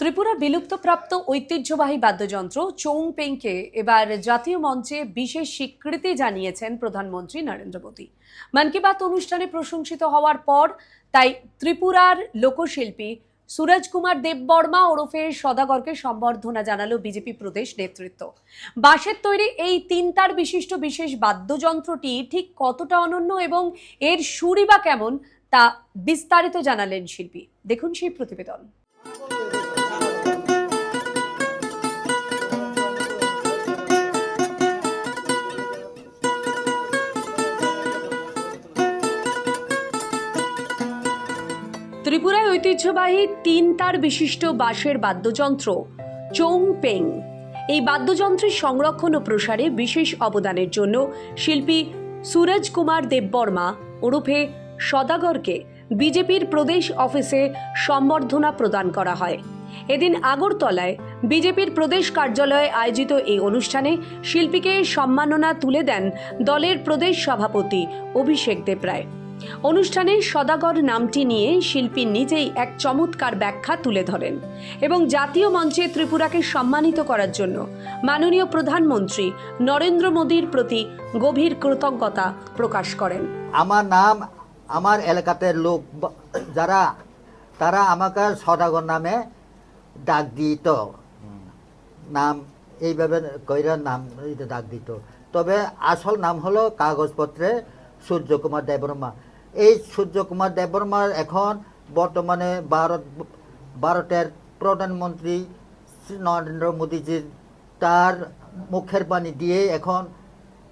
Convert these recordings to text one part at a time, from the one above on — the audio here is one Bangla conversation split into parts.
ত্রিপুরা বিলুপ্তপ্রাপ্ত ঐতিহ্যবাহী বাদ্যযন্ত্র চৌংপেংকে এবার জাতীয় মঞ্চে বিশেষ স্বীকৃতি জানিয়েছেন প্রধানমন্ত্রী নরেন্দ্র মোদী। মন কি বাত অনুষ্ঠানে প্রশংসিত হওয়ার পর তাই ত্রিপুরার লোকশিল্পী সুরজ কুমার দেববর্মা ওরফে সদাগরকে সম্বর্ধনা জানালো বিজেপি প্রদেশ নেতৃত্ব। বাঁশের তৈরি এই 3 তার বিশিষ্ট বিশেষ বাদ্যযন্ত্রটি ঠিক কতটা অনন্য এবং এর সুরই বা কেমন তা বিস্তারিত জানালেন শিল্পী। দেখুন সেই প্রতিবেদন। ত্রিপুরায় ঐতিহ্যবাহী 3 তার বিশিষ্ট বাঁশের বাদ্যযন্ত্র চৌংপেং। এই বাদ্যযন্ত্রের সংরক্ষণ ও প্রসারে বিশেষ অবদানের জন্য শিল্পী সুরজ কুমার দেববর্মা ওরফে সদাগরকে বিজেপির প্রদেশ অফিসে সম্বর্ধনা প্রদান করা হয়। এদিন আগরতলায় বিজেপির প্রদেশ কার্যালয়ে আয়োজিত এই অনুষ্ঠানে শিল্পীকে সম্মাননা তুলে দেন দলের প্রদেশ সভাপতি অভিষেক দেবরায়। অনুষ্ঠানে সদাগর নামটি নিয়ে শিল্পী নিজেই এক চমৎকার ব্যাখ্যা তুলে ধরেন এবং জাতীয় মঞ্চে ত্রিপুরাকে সম্মানিত করার জন্য মাননীয় প্রধানমন্ত্রী নরেন্দ্র মোদীর প্রতি গভীর কৃতজ্ঞতা প্রকাশ করেন। আমার নাম আমার এলাকাতে লোক যারা তারা আমাকে সদাগর নামে ডাক দিত, নাম এইভাবে কইরা নাম ডাক দিত। তবে আসল নাম হলো কাগজপত্রে সূর্যকুমার দেববর্মা। এই সূর্যকুমার দেববর্মার এখন বর্তমানে ভারতের প্রধানমন্ত্রী নরেন্দ্র মোদীজির তার মুখের বাণী দিয়ে এখন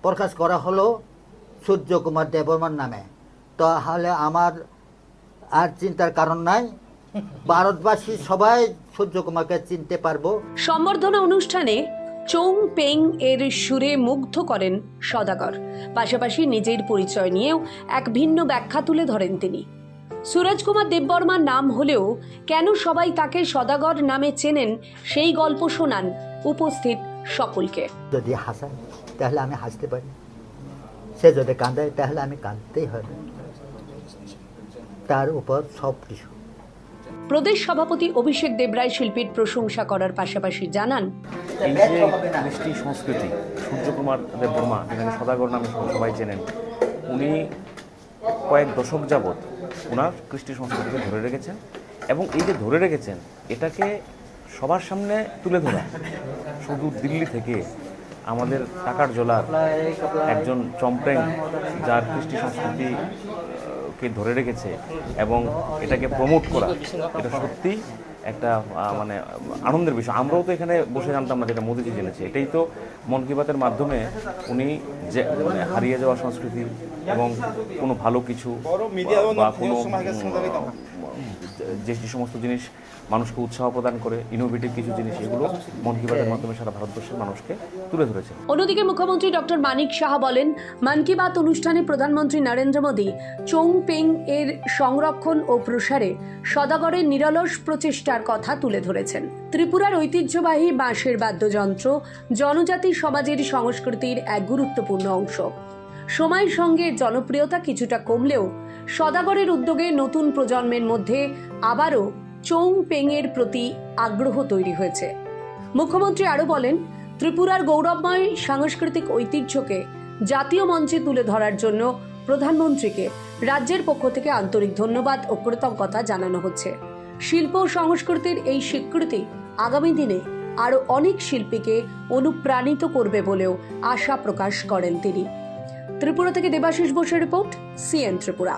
প্রকাশ করা হলো সূর্যকুমার দেববর্মার নামে। তাহলে আমার আর চিন্তার কারণ নাই, ভারতবাসী সবাই সূর্যকুমারকে চিনতে পারবো। সম্বর্ধনা অনুষ্ঠানে চৌংপেং এর সুরে মুগ্ধ করেন সদাগর। পাশাপাশি নিজের পরিচয় নিয়েও এক ভিন্ন ব্যাখ্যা তুলে ধরেন তিনি। সুরজ কুমার দেববর্মার নাম হলেও কেন সবাই তাকে সদাগর নামে চেনেন সেই গল্প শোনান উপস্থিত সকলকে। যদি হাসায় তাহলে আমি হাসতে পারি, সে যদি কাঁদায় তাহলে আমি কাঁদতেই হবে, তার উপর সব কিছু। প্রদেশ সভাপতি অভিষেক দেবরায় শিল্পীর প্রশংসা করার পাশাপাশি জানান, এই যে কৃষ্টি সংস্কৃতি সূর্যকুমার দেববর্মা, যেখানে সদাগর নামে সবাই চেনেন, উনি কয়েক দশক যাবৎ ওনার কৃষ্টি সংস্কৃতিকে ধরে রেখেছেন এবং এই যে ধরে রেখেছেন এটাকে সবার সামনে তুলে ধরা। শুধু দিল্লি থেকে আমাদের টাকার জোলার একজন চম্পেং যার কৃষ্টি সংস্কৃতিকে ধরে রেখেছে এবং এটাকে প্রমোট করা, এটা সত্যি একটা মানে আনন্দের বিষয়। আমরাও তো এখানে বসে জানতাম না যেটা মোদীজি জেনেছে। এটাই তো মন কি বাতের মাধ্যমে উনি যে মানে হারিয়ে যাওয়া সংস্কৃতি এবং কোনো ভালো কিছু বা কোনো যে সমস্ত জিনিস মানুষকে উৎসাহ প্রদান করে, ইনোভেটিভ কিছু জিনিস, এগুলো মন কি বাতের মাধ্যমে সারা ভারতবর্ষের মানুষকে তুলে ধরেছে। অন্যদিকে মুখ্যমন্ত্রী ডক্টর মানিক সাহা বলেন, মন কি বাত অনুষ্ঠানে প্রধানমন্ত্রী নরেন্দ্র মোদী চৌংপেং এর সংরক্ষণ ও প্রসারে সদাগরের নিরলস প্রচেষ্টার কথা তুলে ধরেছেন। ত্রিপুরার ঐতিহ্যবাহী বাঁশের বাদ্যযন্ত্র জনজাতি সমাজের সংস্কৃতির এক গুরুত্বপূর্ণ অংশ। সময়ের সঙ্গে জনপ্রিয়তা কিছুটা কমলেও সদাগরের উদ্যোগে নতুন প্রজন্মের মধ্যে আবারও চৌংপেং এর প্রতি আগ্রহ তৈরি হয়েছে। মুখ্যমন্ত্রী আরও বলেন, ত্রিপুরার গৌরবময় সাংস্কৃতিক ঐতিহ্যকে জাতীয় মঞ্চে তুলে ধরার জন্য প্রধানমন্ত্রীকে রাজ্যের পক্ষ থেকে আন্তরিক ধন্যবাদ ও কৃতজ্ঞতা জানানো হচ্ছে। শিল্প ও সংস্কৃতির এই স্বীকৃতি আগামী দিনে আরও অনেক শিল্পীকে অনুপ্রাণিত করবে বলেও আশা প্রকাশ করেন তিনি। ত্রিপুরা থেকে দেবাশিস বোসের রিপোর্ট, সিএন ত্রিপুরা।